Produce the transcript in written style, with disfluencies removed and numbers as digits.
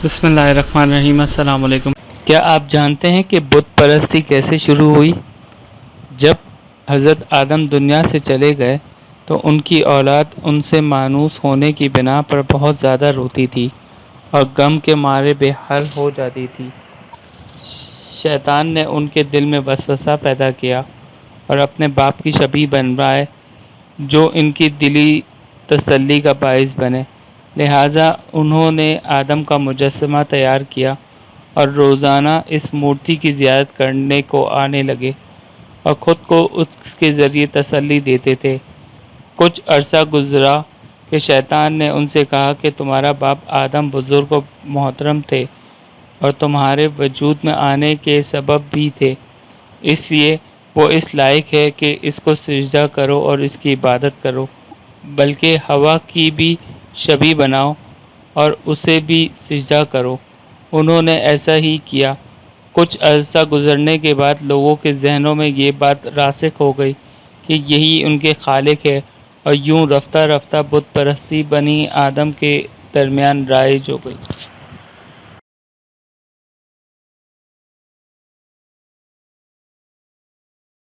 بسم اللہ الرحمن الرحیم۔ السلام علیکم۔ کیا آپ جانتے ہیں کہ بت پرستی کیسے شروع ہوئی؟ جب حضرت آدم دنیا سے چلے گئے تو ان کی اولاد ان سے مانوس ہونے کی بنا پر بہت زیادہ روتی تھی اور غم کے مارے بے حال ہو جاتی تھی۔ شیطان نے ان کے دل میں وسوسہ پیدا کیا اور اپنے باپ کی شبیہ بنوائے جو ان کی دلی تسلی کا باعث بنے۔ لہٰذا انہوں نے آدم کا مجسمہ تیار کیا اور روزانہ اس مورتی کی زیارت کرنے کو آنے لگے اور خود کو اس کے ذریعے تسلی دیتے تھے۔ کچھ عرصہ گزرا کہ شیطان نے ان سے کہا کہ تمہارا باپ آدم بزرگ و محترم تھے اور تمہارے وجود میں آنے کے سبب بھی تھے، اس لیے وہ اس لائق ہے کہ اس کو سجدہ کرو اور اس کی عبادت کرو، بلکہ ہوا کی بھی شبیہ بناؤ اور اسے بھی سجدہ کرو۔ انہوں نے ایسا ہی کیا۔ کچھ عرصہ گزرنے کے بعد لوگوں کے ذہنوں میں یہ بات راسخ ہو گئی کہ یہی ان کے خالق ہے، اور یوں رفتہ رفتہ بت پرستی بنی آدم کے درمیان رائج ہو گئی۔